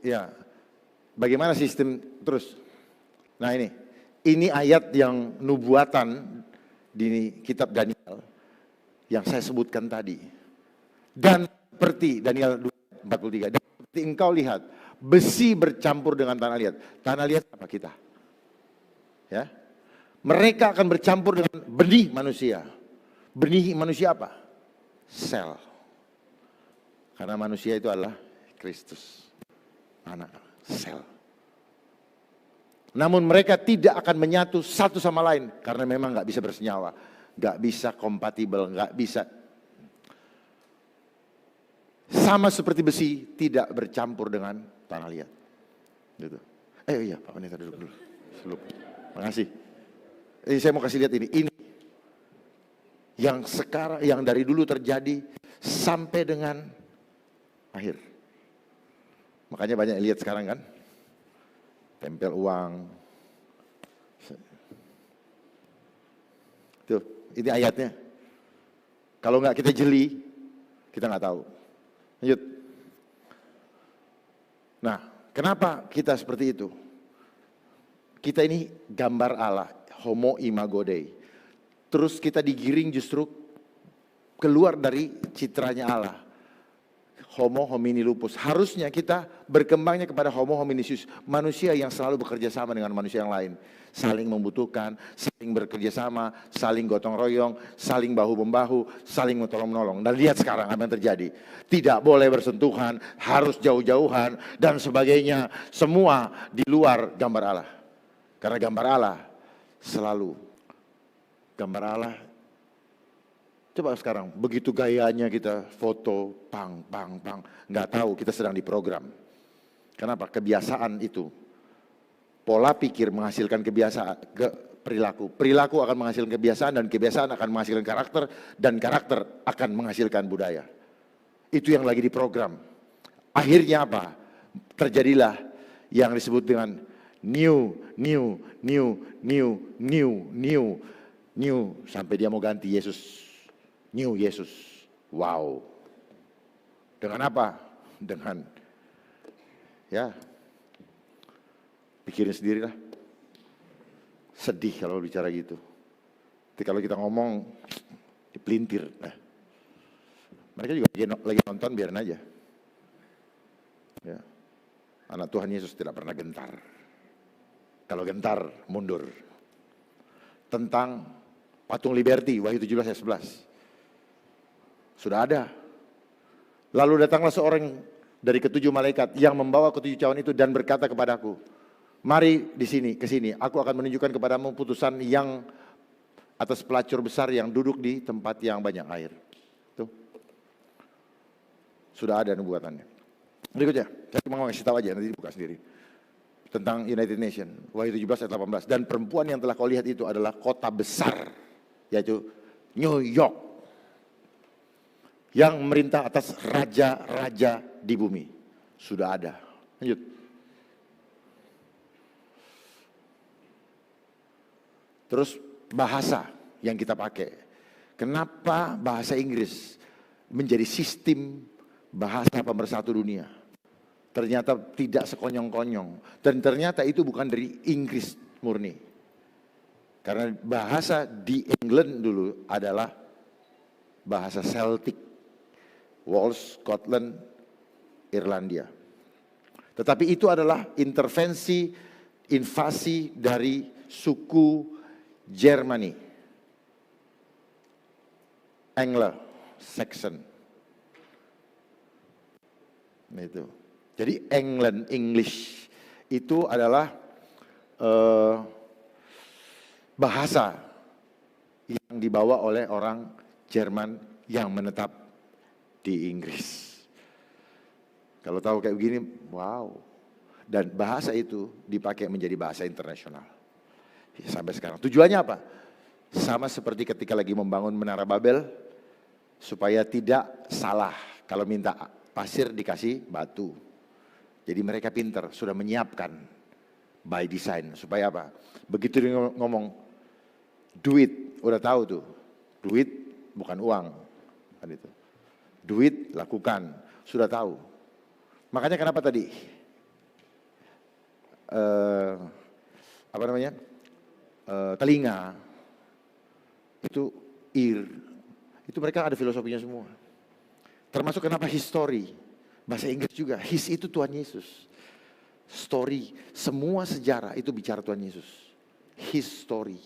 Ya, bagaimana sistem terus? Nah ini ayat yang nubuatan di kitab Daniel yang saya sebutkan tadi. Dan seperti Daniel 2:43, dan seperti engkau lihat, besi bercampur dengan tanah liat. Tanah liat apa kita? Ya, mereka akan bercampur dengan benih manusia. Benih manusia apa? Sel. Karena manusia itu adalah Kristus, anak sel. Namun mereka tidak akan menyatu satu sama lain karena memang nggak bisa bersenyawa, nggak bisa kompatibel, nggak bisa. Sama seperti besi tidak bercampur dengan tanah liat. Gitu. Iya Pak Pendeta duduk dulu. Makasih. Saya mau kasih lihat ini. Ini yang sekarang, yang dari dulu terjadi sampai dengan akhir. Makanya banyak lihat sekarang kan. Tempel uang. Tuh, ini ayatnya. Kalau nggak kita jeli, kita nggak tahu. Lanjut. Nah, kenapa kita seperti itu? Kita ini gambar Allah, homo imago Dei. Terus kita digiring justru keluar dari citranya Allah. Homo homini lupus. Harusnya kita berkembangnya kepada homo hominisius. Manusia yang selalu bekerja sama dengan manusia yang lain. Saling membutuhkan, saling bekerja sama, saling gotong royong, saling bahu-membahu, saling menolong-menolong. Dan lihat sekarang apa yang terjadi. Tidak boleh bersentuhan, harus jauh-jauhan, dan sebagainya. Semua di luar gambar Allah. Karena gambar Allah selalu. Gambar Allah. Coba sekarang, begitu gayanya kita foto, pang, nggak tahu kita sedang diprogram. Kenapa? Kebiasaan itu, pola pikir menghasilkan kebiasaan, perilaku. Perilaku akan menghasilkan kebiasaan dan kebiasaan akan menghasilkan karakter dan karakter akan menghasilkan budaya. Itu yang lagi diprogram. Akhirnya apa? Terjadilah yang disebut dengan new sampai dia mau ganti Yesus. New Yesus. Wow. Dengan apa? Dengan ya pikirin sendirilah. Sedih kalau bicara gitu. Tapi kalau kita ngomong dipelintir. Nah, mereka juga lagi nonton, biarin aja. Ya. Anak Tuhan Yesus tidak pernah gentar. Kalau gentar mundur. Tentang patung Liberty, Wahyu 17 ayat 11. Sudah ada. Lalu datanglah seorang dari ketujuh malaikat yang membawa ketujuh cawan itu dan berkata kepadaku, mari di sini, ke sini. Aku akan menunjukkan kepadamu putusan yang atas pelacur besar yang duduk di tempat yang banyak air. Tuh. Sudah ada nubuatannya. Berikutnya, saya cuma mau kasih tahu aja, nanti dibuka sendiri. Tentang United Nations, Wahyu 17 ayat 18. Dan perempuan yang telah kau lihat itu adalah kota besar, yaitu New York. Yang memerintah atas raja-raja di bumi. Sudah ada. Lanjut. Terus bahasa yang kita pakai. Kenapa bahasa Inggris menjadi sistem bahasa pemersatu dunia? Ternyata tidak sekonyong-konyong. Dan ternyata itu bukan dari Inggris murni. Karena bahasa di England dulu adalah bahasa Celtic. Wales, Scotland, Irlandia. Tetapi itu adalah intervensi, invasi dari suku Jermani. Anglo-Saxon. Itu. Jadi England, English itu adalah bahasa yang dibawa oleh orang Jerman yang menetap di Inggris. Kalau tahu kayak begini, wow. Dan bahasa itu dipakai menjadi bahasa internasional. Sampai sekarang. Tujuannya apa? Sama seperti ketika lagi membangun Menara Babel, supaya tidak salah. Kalau minta pasir dikasih batu. Jadi mereka pintar, sudah menyiapkan by design. Supaya apa? Begitu dia ngomong, duit, udah tahu tuh. Duit bukan uang. Kan itu. Duit lakukan, sudah tahu. Makanya kenapa tadi eh, apa namanya, telinga, itu ear, itu mereka ada filosofinya semua. Termasuk kenapa history, bahasa Inggris juga, his itu Tuhan Yesus. Story, semua sejarah itu bicara Tuhan Yesus. His story.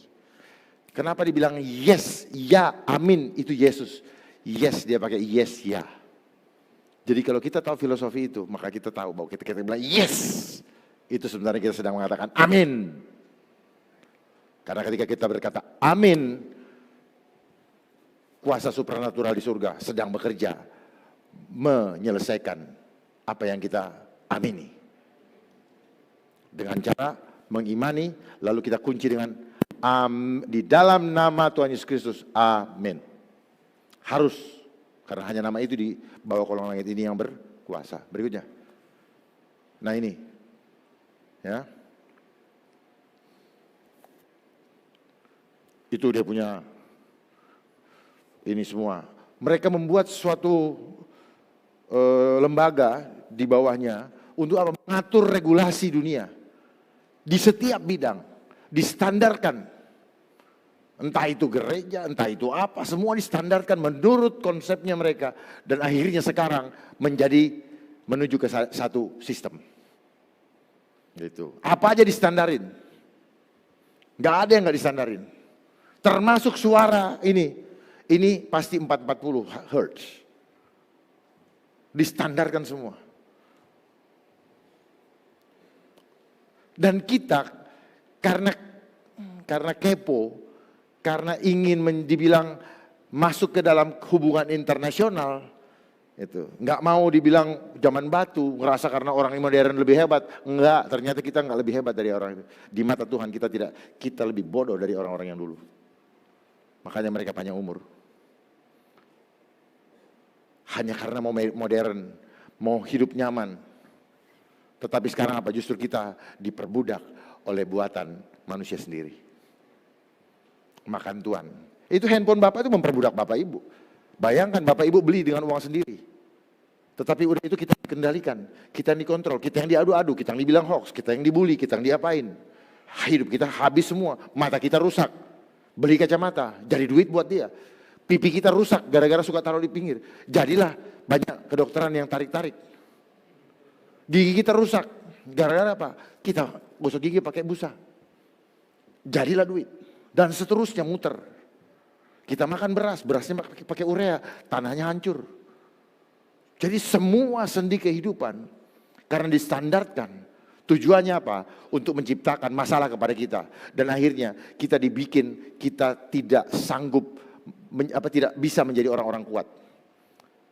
Kenapa dibilang yes, ya, amin, itu Yesus. Yes, dia pakai yes, ya. Jadi kalau kita tahu filosofi itu, maka kita tahu bahwa kita bilang yes, itu sebenarnya kita sedang mengatakan amin. Karena ketika kita berkata amin, kuasa supranatural di surga sedang bekerja menyelesaikan apa yang kita amini. Dengan cara mengimani, lalu kita kunci dengan di dalam nama Tuhan Yesus Kristus, amin. Harus, karena hanya nama itu di bawah kolong langit ini yang berkuasa. Berikutnya. Nah ini, ya. Itu dia punya ini semua. Mereka membuat suatu lembaga di bawahnya untuk apa? Mengatur regulasi dunia. Di setiap bidang, distandarkan. Entah itu gereja, entah itu apa, semua distandarkan menurut konsepnya mereka. Dan akhirnya sekarang menuju ke satu sistem. Gitu. Apa aja distandarin. Gak ada yang gak distandarin. Termasuk suara ini. Ini pasti 440 Hz. Distandarkan semua. Dan kita karena kepo, karena ingin dibilang masuk ke dalam hubungan internasional, itu nggak mau dibilang zaman batu, ngerasa karena orang modern lebih hebat. Enggak, ternyata kita nggak lebih hebat dari orang itu. Di mata Tuhan kita tidak, kita lebih bodoh dari orang-orang yang dulu. Makanya mereka panjang umur. Hanya karena mau modern, mau hidup nyaman. Tetapi sekarang apa? Justru kita diperbudak oleh buatan manusia sendiri. Makan Tuhan. Itu handphone Bapak itu memperbudak Bapak Ibu. Bayangkan Bapak Ibu beli dengan uang sendiri. Tetapi udah itu kita dikendalikan. Kita yang dikontrol, kita yang diadu-adu, kita yang dibilang hoax, kita yang dibully, kita yang diapain. Hidup kita habis semua. Mata kita rusak. Beli kacamata, jadi duit buat dia. Pipi kita rusak gara-gara suka taruh di pinggir. Jadilah banyak kedokteran yang tarik-tarik. Gigi kita rusak. Gara-gara apa? Kita gosok gigi pakai busa. Jadilah duit. Dan seterusnya muter. Kita makan beras, berasnya pakai urea. Tanahnya hancur. Jadi semua sendi kehidupan. Karena distandarkan. Tujuannya apa? Untuk menciptakan masalah kepada kita. Dan akhirnya kita dibikin, kita tidak sanggup, tidak bisa menjadi orang-orang kuat.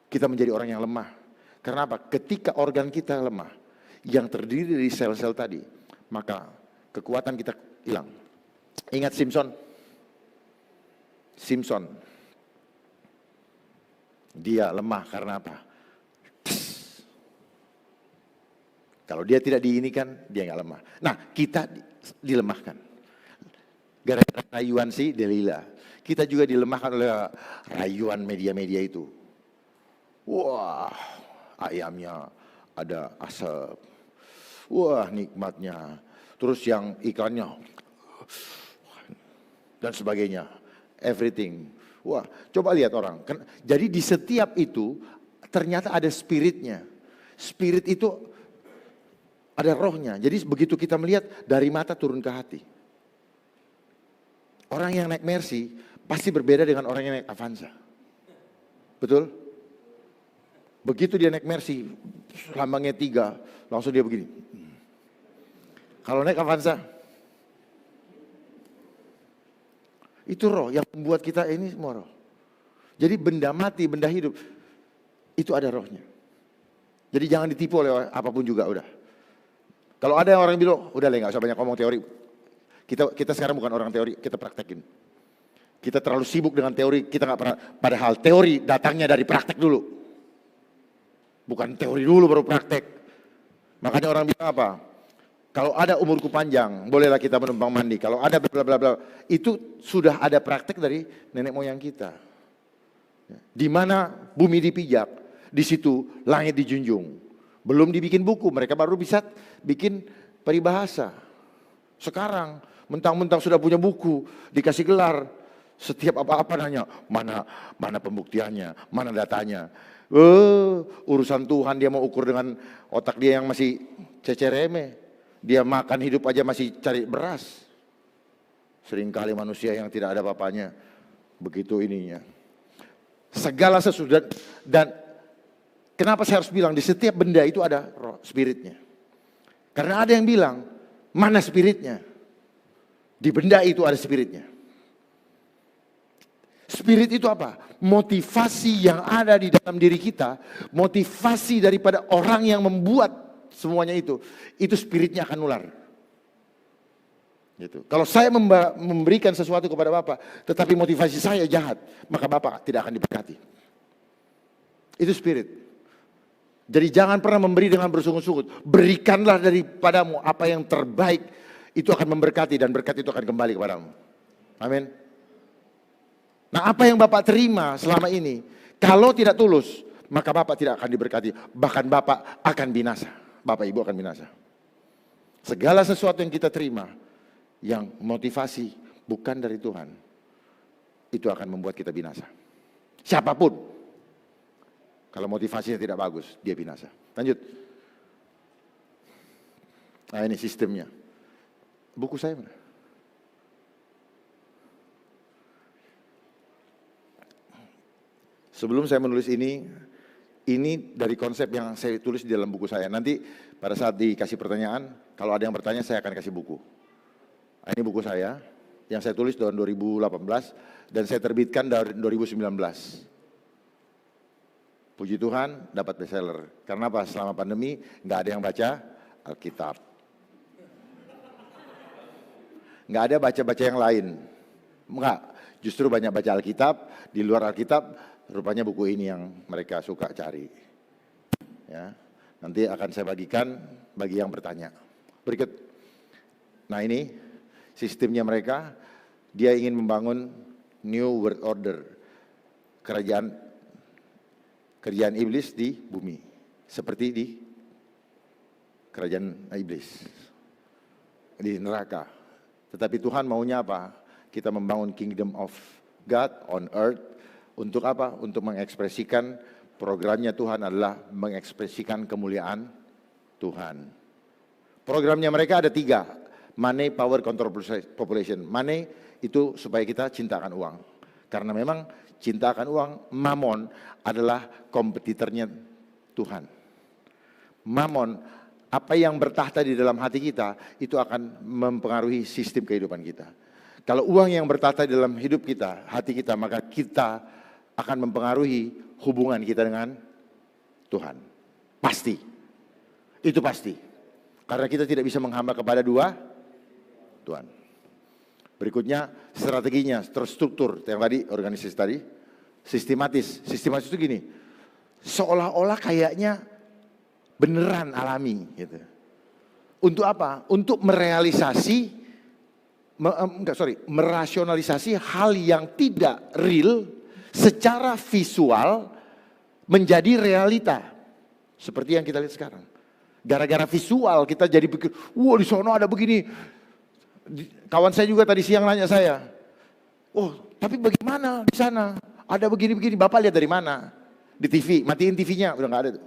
Kita menjadi orang yang lemah. Karena apa? Ketika organ kita lemah, yang terdiri dari sel-sel tadi, maka kekuatan kita hilang. Ingat Simpson? Simpson. Dia lemah karena apa? Kalau dia tidak diinikan, dia nggak lemah. Nah, kita dilemahkan. Gara-gara rayuan si Delila. Kita juga dilemahkan oleh rayuan media-media itu. Wah, ayamnya ada asap. Wah, nikmatnya. Terus yang ikannya dan sebagainya. Everything. Wah, coba lihat orang. Jadi di setiap itu ternyata ada spiritnya. Spirit itu ada rohnya. Jadi begitu kita melihat dari mata turun ke hati. Orang yang naik Mercy pasti berbeda dengan orang yang naik Avanza. Betul? Begitu dia naik Mercy, lambangnya 3, langsung dia begini. Kalau naik Avanza, itu roh yang membuat kita ini semua roh. Jadi benda mati, benda hidup, itu ada rohnya. Jadi jangan ditipu oleh apapun juga udah. Kalau ada orang yang bilang, udah lah gak usah banyak ngomong teori. Kita sekarang bukan orang teori, kita praktekin. Kita terlalu sibuk dengan teori, kita gak pernah. Padahal teori datangnya dari praktek dulu. Bukan teori dulu baru praktek. Makanya orang bilang apa? Kalau ada umurku panjang, bolehlah kita menumpang mandi. Kalau ada bla bla bla, itu sudah ada praktek dari nenek moyang kita. Di mana bumi dipijak, di situ langit dijunjung. Belum dibikin buku, mereka baru bisa bikin peribahasa. Sekarang mentang-mentang sudah punya buku, dikasih gelar, setiap apa-apa nanya, mana pembuktiannya, mana datanya. Urusan Tuhan dia mau ukur dengan otak dia yang masih cecereme. Dia makan hidup aja masih cari beras. Seringkali manusia yang tidak ada apa-apanya begitu ininya. Segala sesudah, dan kenapa saya harus bilang di setiap benda itu ada roh spiritnya. Karena ada yang bilang, mana spiritnya? Di benda itu ada spiritnya. Spirit itu apa? Motivasi yang ada di dalam diri kita, motivasi daripada orang yang membuat semuanya itu spiritnya akan nular. Gitu. Kalau saya memberikan sesuatu kepada Bapak, tetapi motivasi saya jahat, maka Bapak tidak akan diberkati. Itu spirit. Jadi jangan pernah memberi dengan bersungut-sungut. Berikanlah daripadamu apa yang terbaik, itu akan memberkati dan berkat itu akan kembali kepadamu. Amin. Nah, apa yang Bapak terima selama ini, kalau tidak tulus, maka Bapak tidak akan diberkati. Bahkan Bapak akan binasa. Bapak Ibu akan binasa. Segala sesuatu yang kita terima, yang motivasi bukan dari Tuhan, itu akan membuat kita binasa. Siapapun, kalau motivasinya tidak bagus, dia binasa. Lanjut. Nah, ini sistemnya. Buku saya mana? Sebelum saya menulis ini dari konsep yang saya tulis di dalam buku saya. Nanti pada saat dikasih pertanyaan, kalau ada yang bertanya saya akan kasih buku. Nah, ini buku saya yang saya tulis tahun 2018 dan saya terbitkan dari 2019. Puji Tuhan dapat bestseller. Karena apa? Selama pandemi nggak ada yang baca Alkitab. Nggak ada baca-baca yang lain. Enggak, justru banyak baca Alkitab. Di luar Alkitab rupanya buku ini yang mereka suka cari. Ya, nanti akan saya bagikan bagi yang bertanya. Berikut. Nah, ini sistemnya mereka. Dia ingin membangun New World Order. Kerajaan iblis di bumi. Seperti di kerajaan iblis. Di neraka. Tetapi Tuhan maunya apa? Kita membangun kingdom of God on earth. Untuk apa? Untuk mengekspresikan programnya Tuhan adalah mengekspresikan kemuliaan Tuhan. Programnya mereka ada 3. Money, power, control, population. Money itu supaya kita cintakan uang. Karena memang cintakan uang, mamon adalah kompetitornya Tuhan. Mamon, apa yang bertahta di dalam hati kita, itu akan mempengaruhi sistem kehidupan kita. Kalau uang yang bertahta di dalam hidup kita, hati kita, maka kita akan mempengaruhi hubungan kita dengan Tuhan. Pasti. Itu pasti. Karena kita tidak bisa menghamba kepada dua Tuhan. Berikutnya strateginya, terstruktur. Yang tadi, organisasi tadi. Sistematis. Sistematis itu gini. Seolah-olah kayaknya beneran alami. Gitu. Untuk apa? Untuk merasionalisasi hal yang tidak real secara visual menjadi realita. Seperti yang kita lihat sekarang. Gara-gara visual kita jadi pikir, wah di sono ada begini. Kawan saya juga tadi siang nanya saya, oh tapi bagaimana di sana? Ada begini-begini, Bapak lihat dari mana? Di TV, matiin TV-nya, udah gak ada tuh.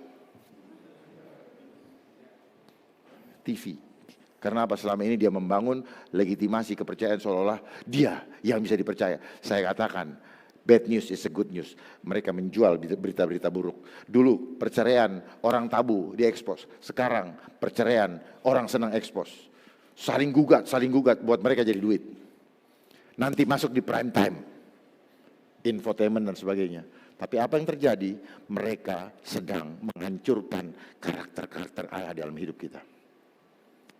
TV. Karena apa? Selama ini dia membangun legitimasi kepercayaan seolah-olah dia yang bisa dipercaya. Saya katakan, bad news is a good news. Mereka menjual berita-berita buruk. Dulu perceraian orang tabu diekspos. Sekarang perceraian orang senang ekspos. Saling gugat buat mereka jadi duit. Nanti masuk di prime time. Infotainment dan sebagainya. Tapi apa yang terjadi? Mereka sedang menghancurkan karakter-karakter Allah dalam hidup kita.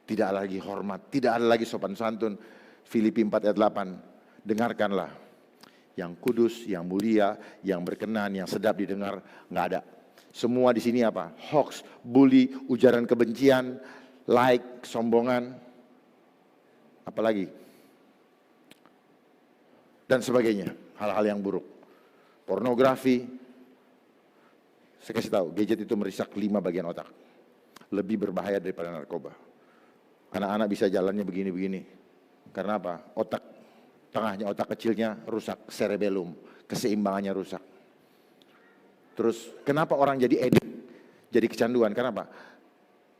Tidak ada lagi hormat, tidak ada lagi sopan santun. Filipi 4 ayat 8. Dengarkanlah. Yang kudus, yang mulia, yang berkenan, yang sedap didengar, nggak ada. Semua di sini apa? Hoax, bully, ujaran kebencian, like, sombongan, apalagi, dan sebagainya. Hal-hal yang buruk. Pornografi. Saya kasih tahu, gadget itu merusak 5 bagian otak. Lebih berbahaya daripada narkoba. Anak-anak bisa jalannya begini-begini. Karena apa? Otak tengahnya, otak kecilnya rusak, cerebellum, keseimbangannya rusak. Terus kenapa orang jadi edik, jadi kecanduan? Karena apa?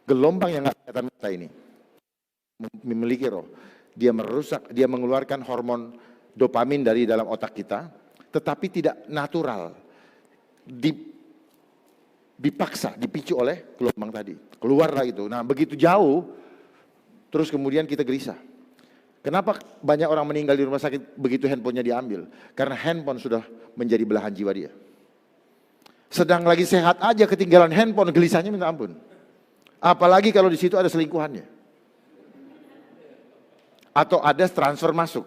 Gelombang yang nggak kelihatan mata ini memiliki roh. Dia merusak, dia mengeluarkan hormon dopamin dari dalam otak kita, tetapi tidak natural. Dipaksa, dipicu oleh gelombang tadi. Keluarlah itu. Nah, begitu jauh, terus kemudian kita gelisah. Kenapa banyak orang meninggal di rumah sakit begitu handphonenya diambil? Karena handphone sudah menjadi belahan jiwa dia. Sedang lagi sehat aja ketinggalan handphone, gelisahnya minta ampun. Apalagi kalau di situ ada selingkuhannya. Atau ada transfer masuk.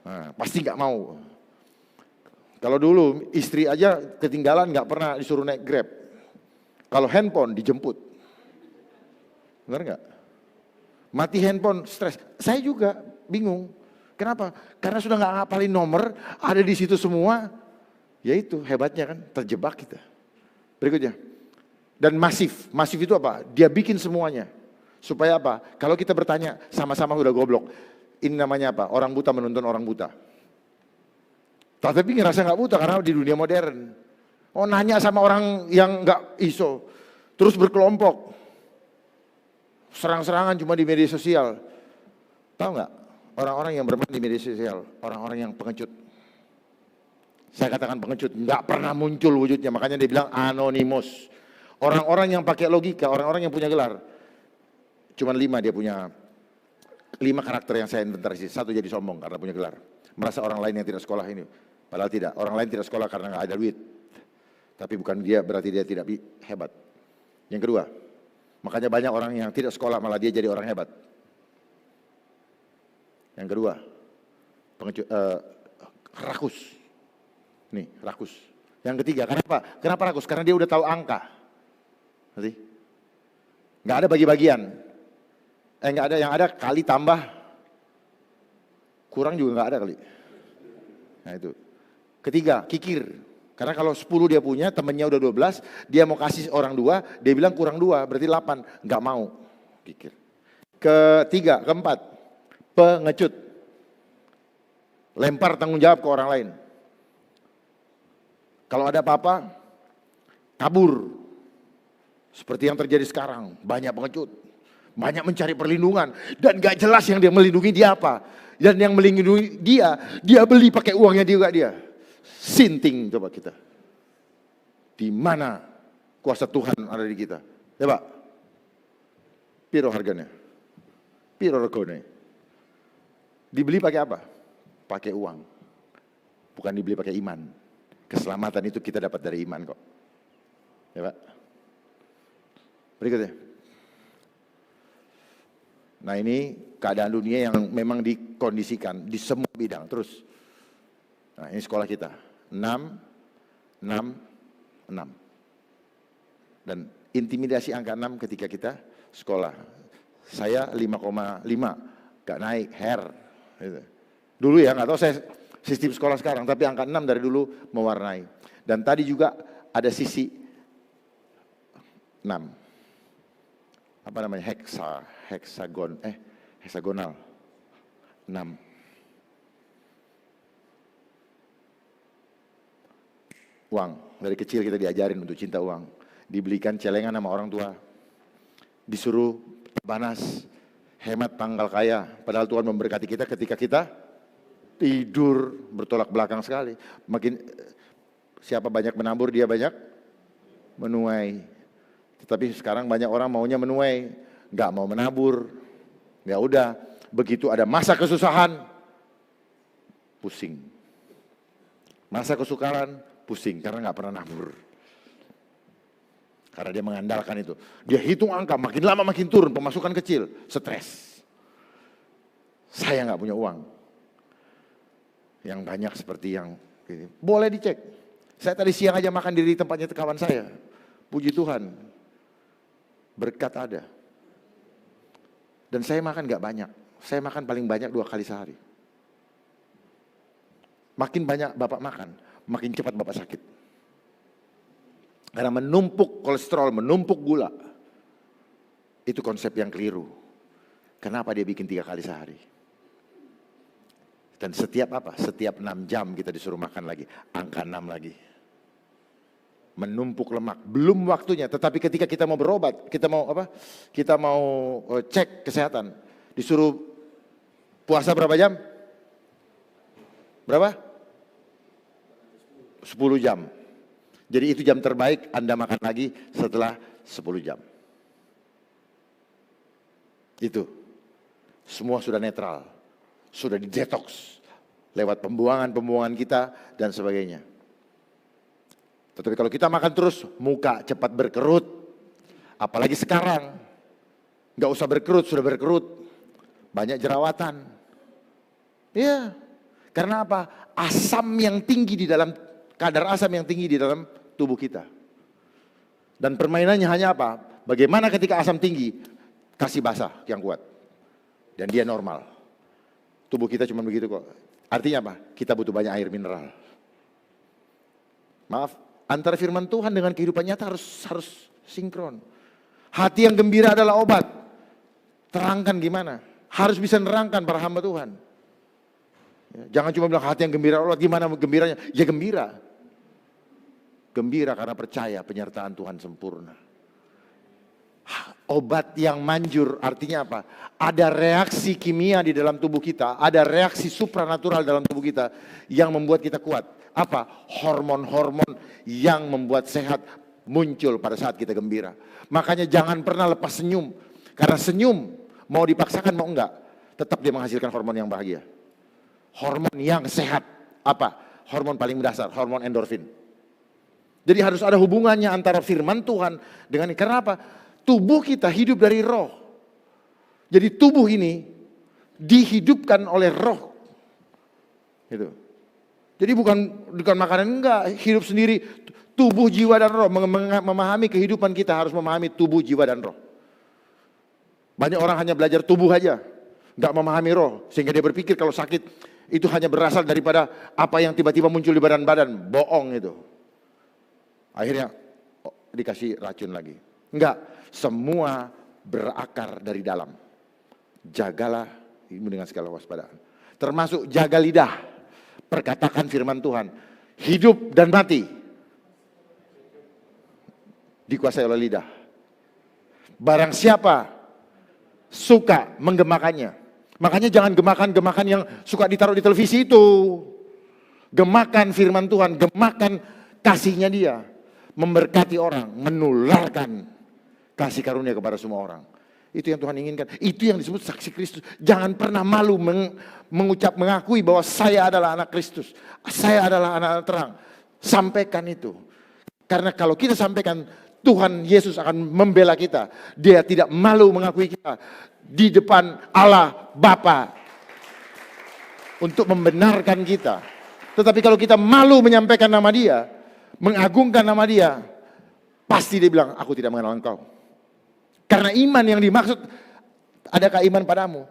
Nah, pasti nggak mau. Kalau dulu istri aja ketinggalan nggak pernah disuruh naik Grab. Kalau handphone dijemput. Benar nggak? Mati handphone, stres. Saya juga bingung. Kenapa? Karena sudah nggak ngapalin nomor, ada di situ semua. Ya itu hebatnya kan, terjebak kita. Berikutnya. Dan masif. Masif itu apa? Dia bikin semuanya. Supaya apa? Kalau kita bertanya, sama-sama udah goblok. Ini namanya apa? Orang buta menuntun orang buta. Tapi ngerasa nggak buta karena di dunia modern. Oh, nanya sama orang yang nggak iso. Terus berkelompok. Serang-serangan cuma di media sosial. Tahu nggak? Orang-orang yang bermain di media sosial. Orang-orang yang pengecut. Saya katakan pengecut. Nggak pernah muncul wujudnya. Makanya dia bilang anonimus. Orang-orang yang pakai logika. Orang-orang yang punya gelar. Cuma 5 dia punya. 5 karakter yang saya inventarisasi. 1 jadi sombong karena punya gelar. Merasa orang lain yang tidak sekolah ini. Padahal tidak. Orang lain tidak sekolah karena nggak ada duit. Tapi bukan dia berarti dia tidak hebat. Yang kedua. Makanya banyak orang yang tidak sekolah malah dia jadi orang hebat. Yang kedua. Rakus. Nih rakus. Yang ketiga. Kenapa? Kenapa rakus? Karena dia udah tahu angka. Nanti. Nggak ada bagi-bagian. Nggak ada, yang ada kali tambah kurang juga nggak ada kali. Nah itu. Ketiga, kikir. Karena kalau 10 dia punya, temennya udah 12, dia mau kasih orang 2, dia bilang kurang 2, berarti 8. Nggak mau. Kikir. Ketiga, keempat, pengecut. Lempar tanggung jawab ke orang lain. Kalau ada apa-apa, kabur. Seperti yang terjadi sekarang, banyak pengecut. Banyak mencari perlindungan dan gak jelas yang dia melindungi dia apa. Dan yang melindungi dia beli pakai uangnya juga dia. Sinting coba kita. Di mana kuasa Tuhan ada di kita? Ya Pak. Piro harganya? Piro regone? Dibeli pakai apa? Pakai uang. Bukan dibeli pakai iman. Keselamatan itu kita dapat dari iman kok. Ya Pak. Berikutnya. Nah ini keadaan dunia yang memang dikondisikan di semua bidang. Terus, nah ini sekolah kita. 6, 6, 6. Dan intimidasi angka 6 ketika kita sekolah. Saya 5,5, gak naik, gitu. Dulu ya, gak tahu saya sistem sekolah sekarang, tapi angka 6 dari dulu mewarnai. Dan tadi juga ada sisi 6. Apa namanya, heksagonal 6. Uang, dari kecil kita diajarin untuk cinta uang. Dibelikan celengan sama orang tua. Disuruh panas, hemat tanggal kaya. Padahal Tuhan memberkati kita ketika kita tidur bertolak belakang sekali. Makin siapa banyak menabur dia banyak menuai. Tetapi sekarang banyak orang maunya menuai, nggak mau menabur. Ya udah, begitu ada masa kesusahan, pusing. Masa kesukaran, pusing karena nggak pernah nabur. Karena dia mengandalkan itu. Dia hitung angka, makin lama makin turun, pemasukan kecil, stres. Saya nggak punya uang. Yang banyak seperti yang ini. Boleh dicek. Saya tadi siang aja makan di tempatnya kawan saya. Puji Tuhan. Berkat ada. Dan saya makan gak banyak. Saya makan paling banyak 2 kali sehari. Makin banyak Bapak makan, makin cepat Bapak sakit. Karena menumpuk kolesterol, menumpuk gula. Itu konsep yang keliru. Kenapa dia bikin 3 kali sehari? Dan setiap apa? Setiap 6 jam kita disuruh makan lagi. Angka 6 lagi. Menumpuk lemak. Belum waktunya. Tetapi ketika kita mau berobat, kita mau apa? Kita mau cek kesehatan. Disuruh puasa berapa jam? Berapa? 10 jam. Jadi itu jam terbaik Anda makan lagi setelah 10 jam. Itu. Semua sudah netral. Sudah di detox. Lewat pembuangan-pembuangan kita dan sebagainya. Tetapi kalau kita makan terus, muka cepat berkerut. Apalagi sekarang. Gak usah berkerut, sudah berkerut. Banyak jerawatan. Iya. Karena apa? Asam yang tinggi di dalam, kadar asam yang tinggi di dalam tubuh kita. Dan permainannya hanya apa? Bagaimana ketika asam tinggi, kasih basah yang kuat. Dan dia normal. Tubuh kita cuma begitu kok. Artinya apa? Kita butuh banyak air mineral. Maaf, antara firman Tuhan dengan kehidupan nyata harus sinkron. Hati yang gembira adalah obat. Terangkan gimana? Harus bisa nerangkan para hamba Tuhan. Jangan cuma bilang hati yang gembira Allah, gimana gembiranya? Ya gembira. Gembira karena percaya penyertaan Tuhan sempurna. Obat yang manjur artinya apa? Ada reaksi kimia di dalam tubuh kita, ada reaksi supranatural dalam tubuh kita yang membuat kita kuat. Apa? Hormon-hormon yang membuat sehat muncul pada saat kita gembira. Makanya jangan pernah lepas senyum. Karena senyum mau dipaksakan mau enggak, tetap dia menghasilkan hormon yang bahagia. Hormon yang sehat. Apa? Hormon paling mendasar, hormon endorfin. Jadi harus ada hubungannya antara firman Tuhan dengan ini. Karena apa? Tubuh kita hidup dari roh. Jadi tubuh ini dihidupkan oleh roh. Gitu. Jadi bukan makanan, enggak, hidup sendiri. Tubuh, jiwa dan roh. Memahami kehidupan kita harus memahami tubuh, jiwa dan roh. Banyak orang hanya belajar tubuh aja, enggak memahami roh. Sehingga dia berpikir kalau sakit itu hanya berasal daripada apa yang tiba-tiba muncul di badan-badan. Bohong itu. Akhirnya dikasih racun lagi. Enggak. Semua berakar dari dalam. Jagalah ini dengan segala waspadaan. Termasuk jaga lidah. Perkatakan firman Tuhan. Hidup dan mati dikuasai oleh lidah. Barang siapa suka menggemakannya. Makanya jangan gemakan-gemakan yang suka ditaruh di televisi itu. Gemakan firman Tuhan. Gemakan kasihnya dia. Memberkati orang. Menularkan kasih karunia kepada semua orang. Itu yang Tuhan inginkan. Itu yang disebut saksi Kristus. Jangan pernah malu mengakui bahwa saya adalah anak Kristus. Saya adalah anak terang. Sampaikan itu. Karena kalau kita sampaikan, Tuhan Yesus akan membela kita. Dia tidak malu mengakui kita di depan Allah Bapa untuk membenarkan kita. Tetapi kalau kita malu menyampaikan nama dia, mengagungkan nama dia, pasti dia bilang, aku tidak mengenal engkau. Karena iman yang dimaksud, adakah iman padamu?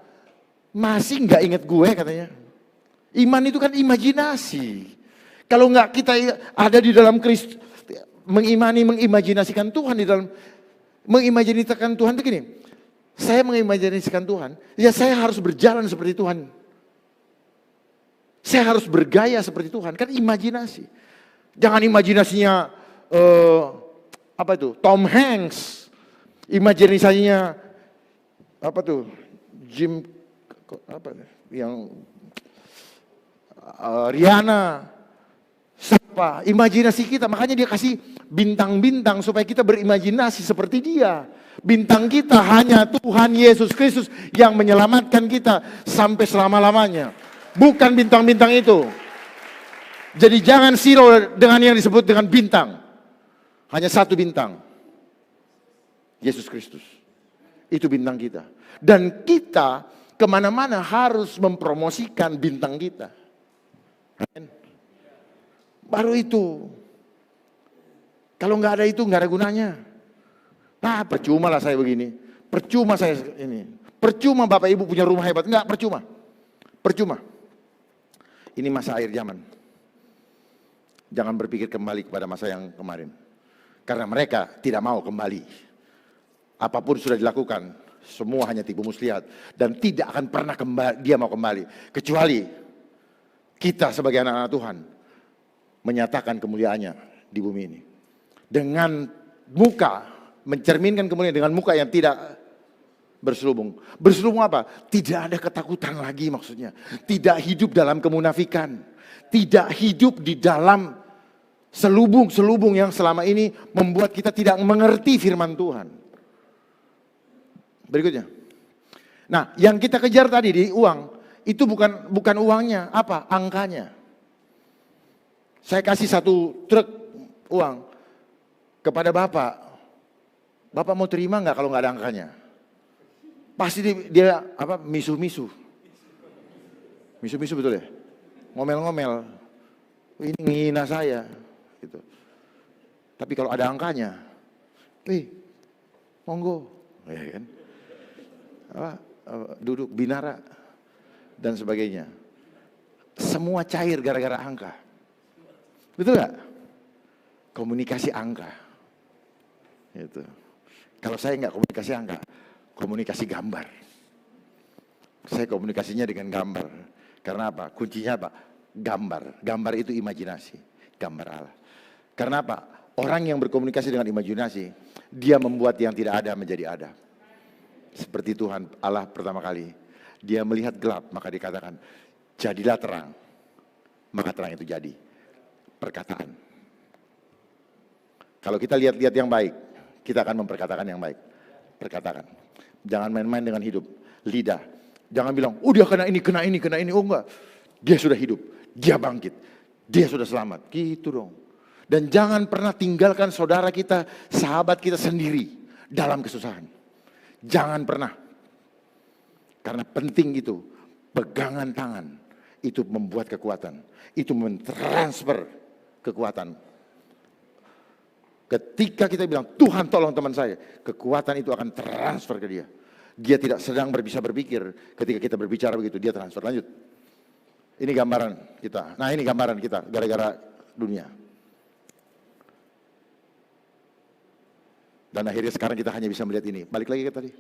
Masih enggak ingat gue katanya. Iman itu kan imajinasi. Kalau enggak kita ada di dalam Kristus, mengimajinasikan Tuhan di dalam, mengimajinasikan Tuhan itu gini. Saya mengimajinasikan Tuhan, ya saya harus berjalan seperti Tuhan. Saya harus bergaya seperti Tuhan, kan imajinasi. Jangan imajinasinya apa itu? Tom Hanks. Imajinasinya apa tuh? Jim apa yang Rihanna. Siapa? Imajinasi kita, makanya dia kasih bintang-bintang supaya kita berimajinasi seperti dia. Bintang kita hanya Tuhan Yesus Kristus yang menyelamatkan kita sampai selama-lamanya. Bukan bintang-bintang itu. Jadi jangan silau dengan yang disebut dengan bintang. Hanya satu bintang. Yesus Kristus. Itu bintang kita. Dan kita kemana-mana harus mempromosikan bintang kita. Amen. Baru itu. Kalau nggak ada itu nggak ada gunanya. Nah percuma lah saya begini. Percuma saya ini. Percuma Bapak Ibu punya rumah hebat. Enggak, percuma. Percuma. Ini masa akhir zaman. Jangan berpikir kembali kepada masa yang kemarin. Karena mereka tidak mau kembali. Apapun sudah dilakukan, Semua hanya tipu muslihat. Dan tidak akan pernah dia mau kembali. Kecuali kita sebagai anak-anak Tuhan menyatakan kemuliaannya di bumi ini. Dengan muka, mencerminkan kemuliaan dengan muka yang tidak berselubung. Berselubung apa? Tidak ada ketakutan lagi maksudnya. Tidak hidup dalam kemunafikan. Tidak hidup di dalam selubung-selubung yang selama ini membuat kita tidak mengerti firman Tuhan. Berikutnya. Nah, yang kita kejar tadi di uang, itu bukan uangnya, apa? Angkanya. Saya kasih 1 truk uang kepada Bapak. Bapak mau terima nggak kalau nggak ada angkanya? Pasti dia apa? Misu-misu. Misu-misu betul ya? Ngomel-ngomel. Ini ngina saya. Gitu. Tapi kalau ada angkanya, monggo. Ya kan? Duduk binara dan sebagainya. Semua cair gara-gara angka. Betul gak? Komunikasi angka. Gitu. Kalau saya nggak komunikasi angka, komunikasi gambar. Saya komunikasinya dengan gambar. Karena apa? Kuncinya apa? Gambar. Gambar itu imajinasi. Gambar Allah. Karena apa? Orang yang berkomunikasi dengan imajinasi, dia membuat yang tidak ada menjadi ada. Seperti Tuhan Allah pertama kali. Dia melihat gelap, maka dikatakan, jadilah terang. Maka terang itu jadi. Perkataan. Kalau kita lihat-lihat yang baik, kita akan memperkatakan yang baik. Perkatakan. Jangan main-main dengan hidup. Lidah. Jangan bilang, oh dia kena ini, kena ini, kena ini. Oh enggak. Dia sudah hidup. Dia bangkit. Dia sudah selamat. Gitu dong. Dan jangan pernah tinggalkan saudara kita, sahabat kita sendiri dalam kesusahan. Jangan pernah. Karena penting itu. Pegangan tangan. Itu membuat kekuatan. Itu mentransfer kekuatan. Ketika kita bilang, Tuhan tolong teman saya, kekuatan itu akan transfer ke dia. Dia tidak sedang bisa berpikir, ketika kita berbicara begitu, dia transfer. Lanjut. Ini gambaran kita. Nah ini gambaran kita, gara-gara dunia. Dan akhirnya sekarang kita hanya bisa melihat ini. Balik lagi ke tadi.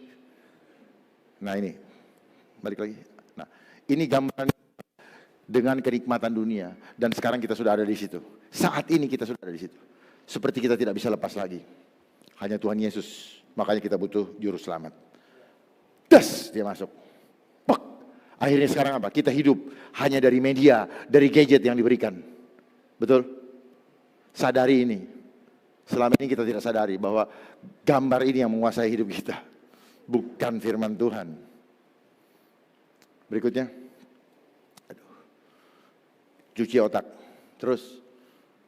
Nah ini, balik lagi. Nah ini gambaran dengan kenikmatan dunia. Dan sekarang kita sudah ada di situ. Saat ini kita sudah ada di situ. Seperti kita tidak bisa lepas lagi. Hanya Tuhan Yesus. Makanya kita butuh juru selamat. Das, dia masuk. Pek. Akhirnya sekarang apa? Kita hidup hanya dari media, dari gadget yang diberikan. Betul? Sadari ini. Selama ini kita tidak sadari bahwa gambar ini yang menguasai hidup kita. Bukan firman Tuhan. Berikutnya. Aduh. Cuci otak. Terus.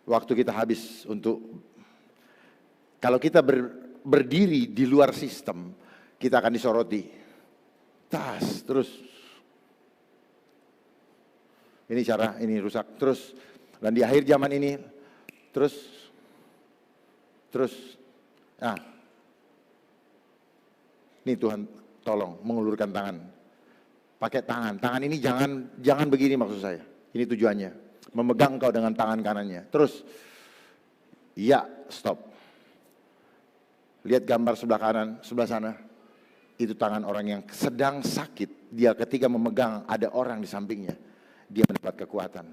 Waktu kita habis untuk, kalau kita berdiri di luar sistem, kita akan disoroti. Tas, terus. Ini cara, ini rusak. Terus, dan di akhir zaman ini, terus. Nah. Ini Tuhan tolong mengulurkan tangan. Pakai tangan. Tangan ini jangan begini maksud saya. Ini tujuannya. Memegang kau dengan tangan kanannya. Terus, ya stop. Lihat gambar sebelah kanan, sebelah sana. Itu tangan orang yang sedang sakit. Dia ketika memegang ada orang di sampingnya. Dia mendapat kekuatan.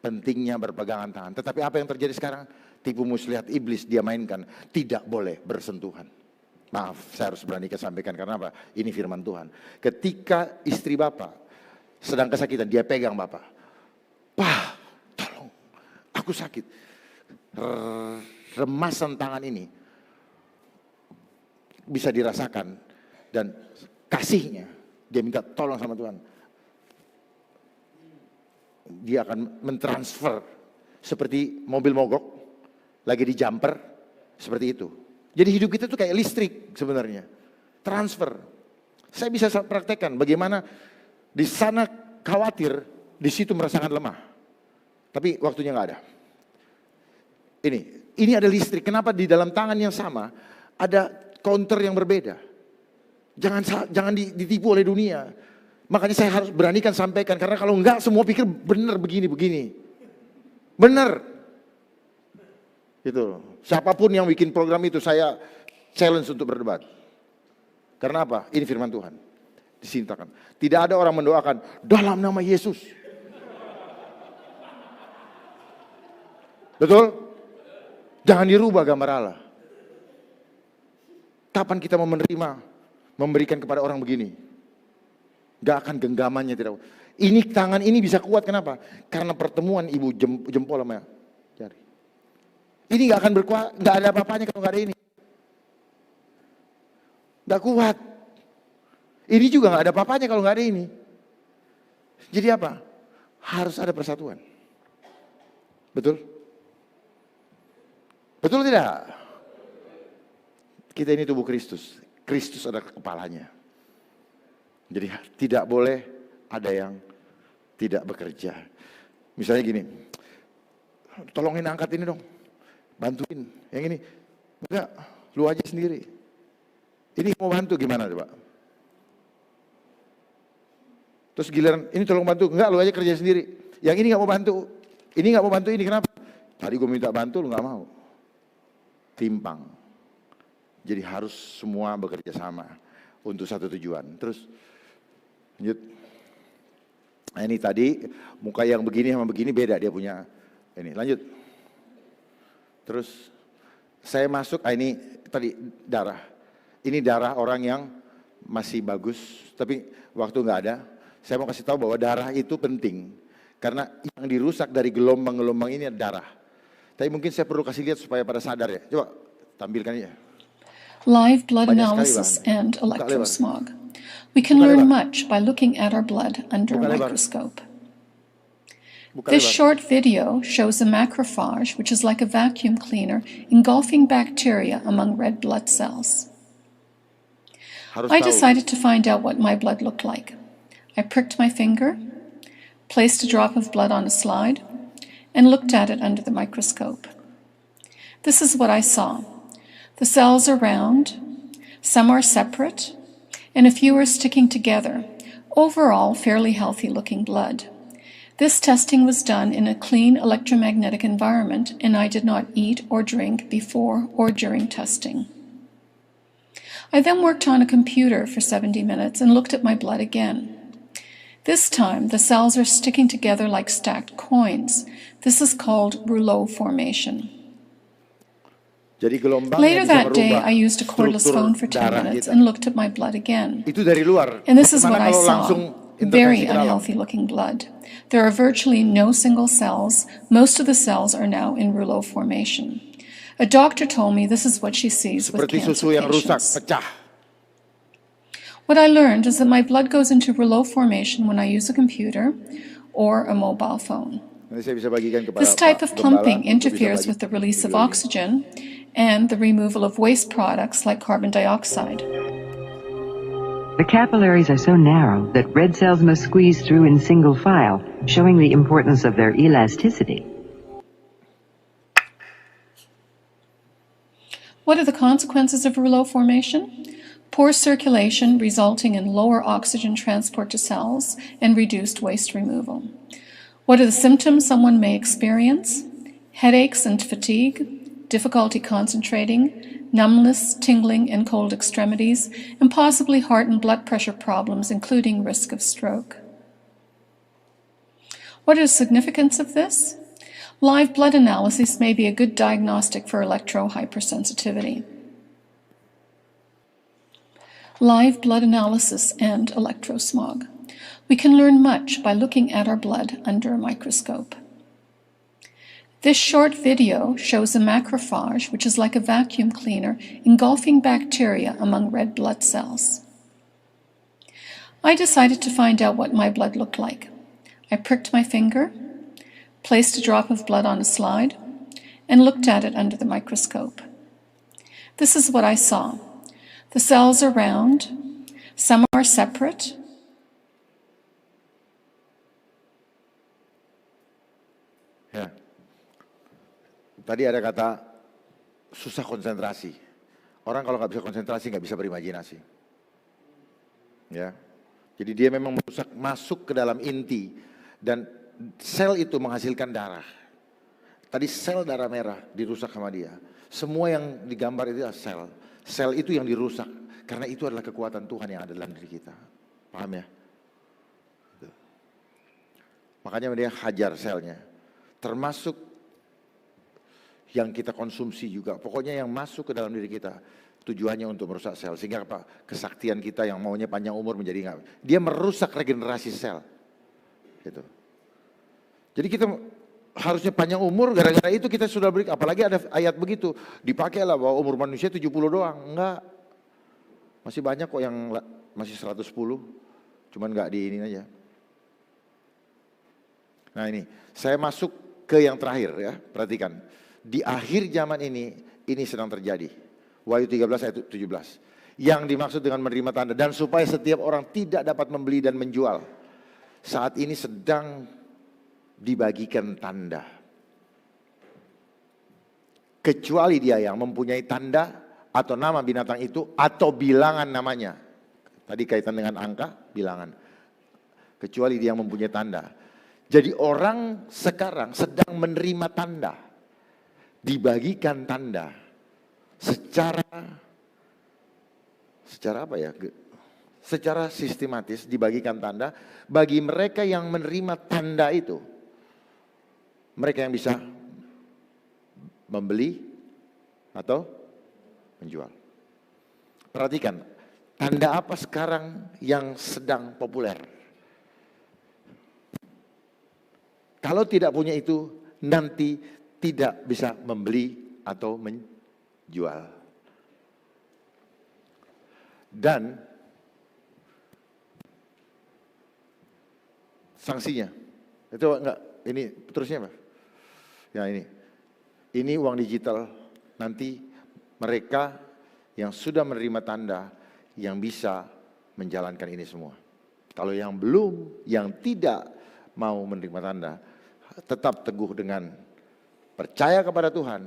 Pentingnya berpegangan tangan. Tetapi apa yang terjadi sekarang? Tipu muslihat iblis dia mainkan. Tidak boleh bersentuhan. Maaf, saya harus berani sampaikan karena apa? Ini firman Tuhan. Ketika istri bapak sedang kesakitan, dia pegang bapak. Pak, tolong, aku sakit. Remasan tangan ini bisa dirasakan dan kasihnya. Dia minta tolong sama Tuhan. Dia akan mentransfer seperti mobil mogok lagi di jumper, seperti itu. Jadi hidup kita tuh kayak listrik sebenarnya. Transfer. Saya bisa praktekkan bagaimana di sana khawatir, di situ merasakan lemah. Tapi waktunya nggak ada. Ini ada listrik. Kenapa di dalam tangan yang sama ada counter yang berbeda? Jangan ditipu oleh dunia. Makanya saya harus beranikan sampaikan karena kalau enggak semua pikir benar begini. Benar. Itu. Siapapun yang bikin program itu saya challenge untuk berdebat. Karena apa? Ini firman Tuhan. Disintakan. Tidak ada orang mendoakan dalam nama Yesus. Betul? Jangan dirubah gambar Allah. Kapan kita mau menerima, memberikan kepada orang begini? Gak akan genggamannya tidak. Ini tangan ini bisa kuat, kenapa? Karena pertemuan ibu jempol sama jari. Ini gak akan berkuat, gak ada apa-apanya kalau gak ada ini. Gak kuat. Ini juga gak ada apa-apanya kalau gak ada ini. Jadi apa? Harus ada persatuan. Betul? Betul tidak? Kita ini tubuh Kristus. Kristus adalah kepalanya. Jadi tidak boleh ada yang tidak bekerja. Misalnya gini, tolongin angkat ini dong. Bantuin. Yang ini, enggak, lu aja sendiri. Ini mau bantu gimana coba? Terus giliran, ini tolong bantu. Enggak, lu aja kerja sendiri. Yang ini gak mau bantu. Ini gak mau bantu, ini kenapa? Tadi gue minta bantu, lu gak mau. Timpang. Jadi harus semua bekerja sama untuk satu tujuan. Terus lanjut. Nah ini tadi muka yang begini sama begini beda dia punya. Ini lanjut. Terus saya masuk, ini tadi darah. Ini darah orang yang masih bagus, tapi waktu nggak ada. Saya mau kasih tahu bahwa darah itu penting. Karena yang dirusak dari gelombang-gelombang ini adalah darah. Tapi mungkin saya perlu kasih lihat supaya pada sadar ya. Coba tampilkan ya. Live blood analysis and electrosmog. We can learn much by looking at our blood under a microscope. This short video shows a macrophage, which is like a vacuum cleaner, engulfing bacteria among red blood cells. I decided to find out what my blood looked like. I pricked my finger, placed a drop of blood on a slide, and looked at it under the microscope. This is what I saw. The cells are round, some are separate, and a few are sticking together. Overall, fairly healthy looking blood. This testing was done in a clean electromagnetic environment, and I did not eat or drink before or during testing. I then worked on a computer for 70 minutes and looked at my blood again. This time, the cells are sticking together like stacked coins. This is called rouleau formation. Later that day, I used a cordless phone for 10 minutes and looked at my blood again. And this is what I saw. Very unhealthy looking blood. There are virtually no single cells. Most of the cells are now in rouleau formation. A doctor told me this is what she sees with cancer patients. What I learned is that my blood goes into rouleau formation when I use a computer or a mobile phone. This type of clumping interferes with the release of oxygen and the removal of waste products like carbon dioxide. The capillaries are so narrow that red cells must squeeze through in single file, showing the importance of their elasticity. What are the consequences of rouleau formation? Poor circulation resulting in lower oxygen transport to cells and reduced waste removal. What are the symptoms someone may experience? Headaches and fatigue, difficulty concentrating, numbness, tingling, and cold extremities, and possibly heart and blood pressure problems, including risk of stroke. What is the significance of this? Live blood analysis may be a good diagnostic for electrohypersensitivity. Live blood analysis and electrosmog. We can learn much by looking at our blood under a microscope. This short video shows a macrophage, which is like a vacuum cleaner, engulfing bacteria among red blood cells. I decided to find out what my blood looked like. I pricked my finger, placed a drop of blood on a slide, and looked at it under the microscope. This is what I saw. The cells are round, some are separate. Ya. Tadi ada kata susah konsentrasi. Orang kalau nggak bisa konsentrasi nggak bisa berimajinasi. Ya. Jadi dia memang merusak, masuk ke dalam inti dan sel itu menghasilkan darah. Tadi sel darah merah dirusak sama dia. Semua yang digambar itu adalah sel. Sel itu yang dirusak. Karena itu adalah kekuatan Tuhan yang ada dalam diri kita. Paham ya? Makanya dia hajar selnya. Termasuk yang kita konsumsi juga. Pokoknya yang masuk ke dalam diri kita. Tujuannya untuk merusak sel. Sehingga apa? Kesaktian kita yang maunya panjang umur menjadi enggak. Dia merusak regenerasi sel. Gitu. Jadi kita harusnya panjang umur, gara-gara itu kita sudah beri. Apalagi ada ayat begitu. Dipakailah bahwa umur manusia 70 doang. Enggak. Masih banyak kok yang masih 110. Cuman enggak di ini aja. Nah ini, saya masuk ke yang terakhir ya, perhatikan. Di akhir zaman ini sedang terjadi. Wahyu 13 ayat 17. Yang dimaksud dengan menerima tanda. Dan supaya setiap orang tidak dapat membeli dan menjual. Saat ini sedang dibagikan tanda. Kecuali dia yang mempunyai tanda atau nama binatang itu atau bilangan namanya. Tadi kaitan dengan angka, bilangan. Kecuali dia yang mempunyai tanda. Jadi orang sekarang sedang menerima tanda, dibagikan tanda secara apa ya? Secara sistematis dibagikan tanda bagi mereka yang menerima tanda itu. Mereka yang bisa membeli atau menjual. Perhatikan, tanda apa sekarang yang sedang populer? Kalau tidak punya itu, nanti tidak bisa membeli atau menjual. Dan sanksinya, itu enggak, ini terusnya apa? Ya ini. Ini uang digital, nanti mereka yang sudah menerima tanda, yang bisa menjalankan ini semua. Kalau yang belum, yang tidak mau menerima tanda, tetap teguh dengan percaya kepada Tuhan,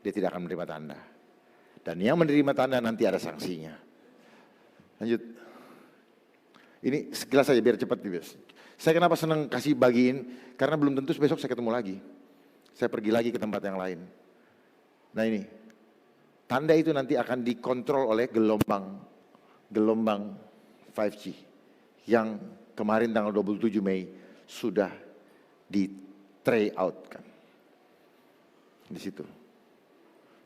dia tidak akan menerima tanda. Dan yang menerima tanda nanti ada sanksinya. Lanjut. Ini sekilas saja biar cepat. Saya kenapa senang kasih bagiin, karena belum tentu besok saya ketemu lagi. Saya pergi lagi ke tempat yang lain. Nah ini, tanda itu nanti akan dikontrol oleh gelombang 5G yang kemarin tanggal 27 Mei sudah di try out kan. Di situ.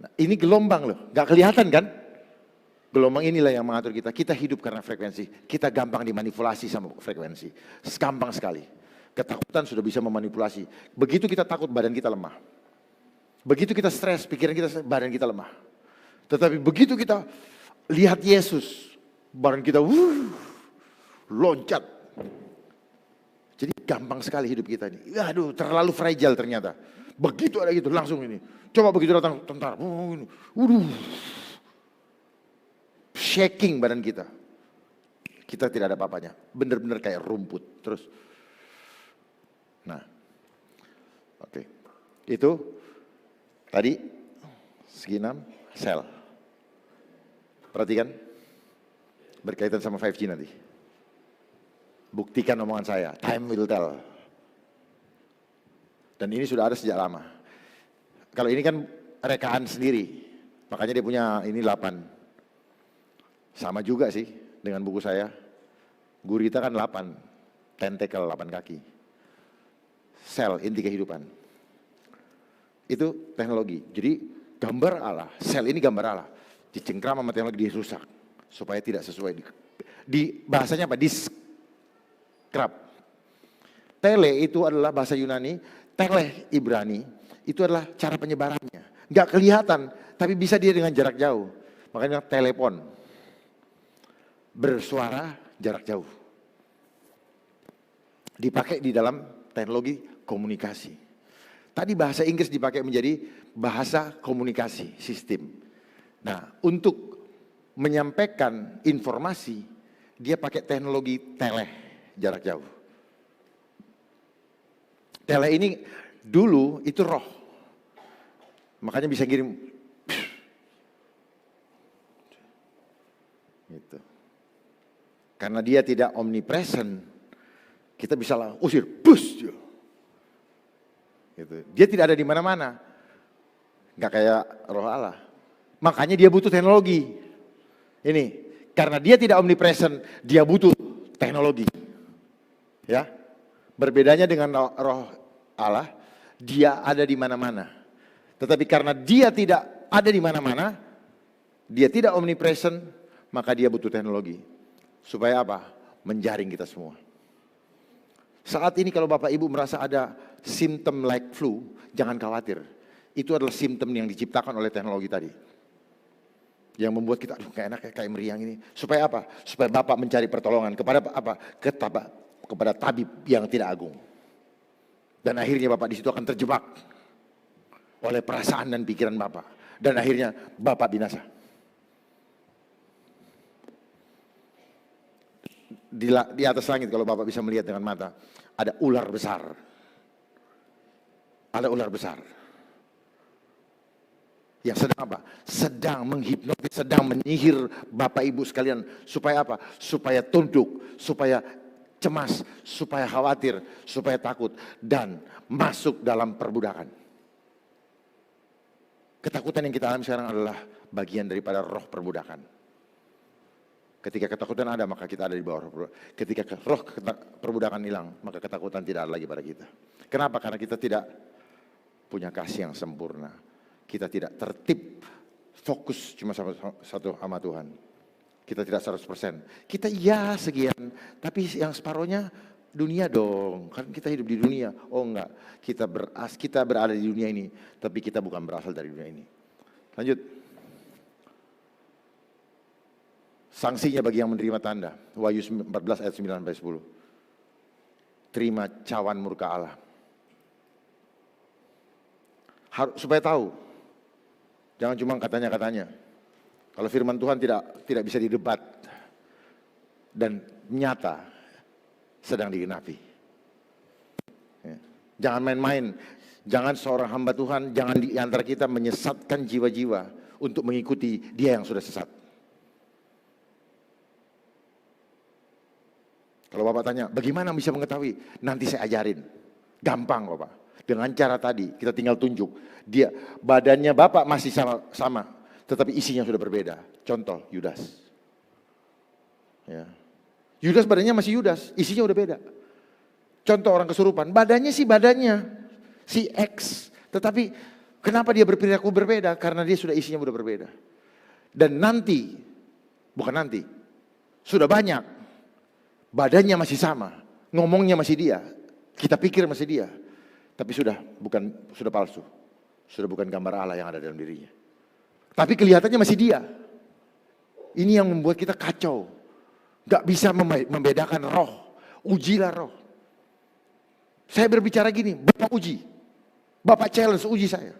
Nah, ini gelombang loh, gak kelihatan kan? Gelombang inilah yang mengatur kita. Kita hidup karena frekuensi. Kita gampang dimanipulasi sama frekuensi. Gampang sekali. Ketakutan sudah bisa memanipulasi. Begitu kita takut, badan kita lemah. Begitu kita stres, pikiran kita, badan kita lemah. Tetapi begitu kita lihat Yesus, badan kita loncat. Jadi gampang sekali hidup kita ini. Aduh, terlalu fragile ternyata. Begitu ada gitu, langsung ini. Coba begitu datang tentara. Shaking badan kita. Kita tidak ada apa-apanya. Benar-benar kayak rumput. Terus. Nah. Oke. Itu tadi segi 6 sel. Perhatikan. Berkaitan sama 5G nanti. Buktikan omongan saya, time will tell. Dan ini sudah ada sejak lama. Kalau ini kan rekaan sendiri, makanya dia punya ini 8. Sama juga sih dengan buku saya. Gurita kan 8, tentacle 8 kaki. Sel, inti kehidupan. Itu teknologi. Jadi gambar Allah, sel ini gambar Allah. Dicengkram sama teknologi, dirusak. Supaya tidak sesuai. Di bahasanya apa? Krab. Tele itu adalah bahasa Yunani, tele Ibrani, itu adalah cara penyebarannya. Nggak kelihatan, tapi bisa dia dengan jarak jauh. Makanya telepon. Bersuara jarak jauh. Dipakai di dalam teknologi komunikasi. Tadi bahasa Inggris dipakai menjadi bahasa komunikasi, sistem. Nah, untuk menyampaikan informasi, dia pakai teknologi tele. Jarak jauh. Tele ini dulu itu roh. Makanya bisa kirim. Gitu. Karena dia tidak omnipresent, kita bisa usir, bus. Gitu. Dia tidak ada di mana-mana. Nggak kayak roh Allah. Makanya dia butuh teknologi. Ini, karena dia tidak omnipresent, dia butuh teknologi. Ya, berbedanya dengan roh Allah, dia ada di mana-mana. Tetapi karena dia tidak ada di mana-mana, dia tidak omnipresent, maka dia butuh teknologi. Supaya apa? Menjaring kita semua. Saat ini kalau Bapak Ibu merasa ada simptom like flu, jangan khawatir. Itu adalah simptom yang diciptakan oleh teknologi tadi. Yang membuat kita, aduh kayak enak kayak meriang ini. Supaya apa? Supaya Bapak mencari pertolongan kepada apa? Kepada tabib yang tidak agung. Dan akhirnya Bapak di situ akan terjebak oleh perasaan dan pikiran Bapak. Dan akhirnya Bapak binasa. Di atas langit kalau Bapak bisa melihat dengan mata, ada ular besar. Ada ular besar. Yang sedang apa? Sedang menghipnotis, sedang menyihir Bapak Ibu sekalian. Supaya apa? Supaya tunduk, supaya cemas, supaya khawatir, supaya takut. Dan masuk dalam perbudakan. Ketakutan yang kita alami sekarang adalah bagian daripada roh perbudakan. Ketika ketakutan ada, maka kita ada di bawah roh perbudakan. Ketika roh perbudakan hilang, maka ketakutan tidak ada lagi pada kita. Kenapa? Karena kita tidak punya kasih yang sempurna. Kita tidak tertib, fokus cuma satu sama Tuhan. Kita tidak 100%. Kita ya sekian, tapi yang separohnya dunia dong. Kan kita hidup di dunia. Oh enggak, kita berada di dunia ini, tapi kita bukan berasal dari dunia ini. Lanjut. Sanksinya bagi yang menerima tanda. Wahyu 14 ayat 9 sampai 10. Terima cawan murka Allah. Supaya tahu. Jangan cuma katanya-katanya. Kalau firman Tuhan tidak bisa didebat. Dan nyata sedang digenapi. Ya. Jangan main-main. Jangan seorang hamba Tuhan, jangan di antara kita menyesatkan jiwa-jiwa untuk mengikuti dia yang sudah sesat. Kalau Bapak tanya, bagaimana bisa mengetahui? Nanti saya ajarin. Gampang Bapak. Dengan cara tadi, kita tinggal tunjuk. Badannya Bapak masih sama, tetapi isinya sudah berbeda. Contoh, Yudas. Ya. Yudas badannya masih Yudas, isinya udah beda. Contoh orang kesurupan, badannya, si X. Tetapi kenapa dia berperilaku berbeda? Karena dia sudah isinya udah berbeda. Dan sudah banyak. Badannya masih sama, ngomongnya masih dia, kita pikir masih dia, tapi sudah palsu, sudah bukan gambar Allah yang ada dalam dirinya. Tapi kelihatannya masih dia. Ini yang membuat kita kacau, gak bisa membedakan roh. Ujilah roh. Saya berbicara gini, Bapak uji, Bapak challenge, uji saya.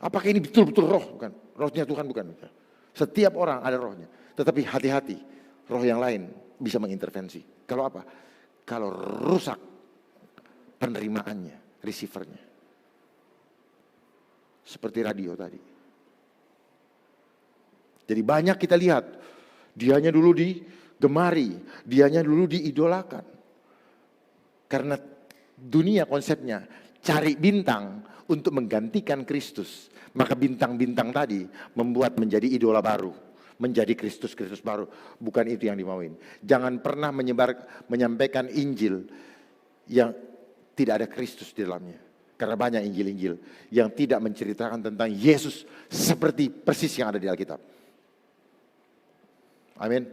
Apakah ini betul-betul roh? Bukan, rohnya Tuhan bukan. Setiap orang ada rohnya, tetapi hati-hati, roh yang lain bisa mengintervensi. Kalau apa? Kalau rusak penerimaannya, receivernya. Seperti radio tadi. Jadi banyak kita lihat, dianya dulu digemari, dianya dulu diidolakan. Karena dunia konsepnya cari bintang untuk menggantikan Kristus. Maka bintang-bintang tadi membuat menjadi idola baru. Menjadi Kristus baru. Bukan itu yang dimauin. Jangan pernah menyampaikan Injil yang tidak ada Kristus di dalamnya. Karena banyak Injil-Injil yang tidak menceritakan tentang Yesus seperti persis yang ada di Alkitab. Amin.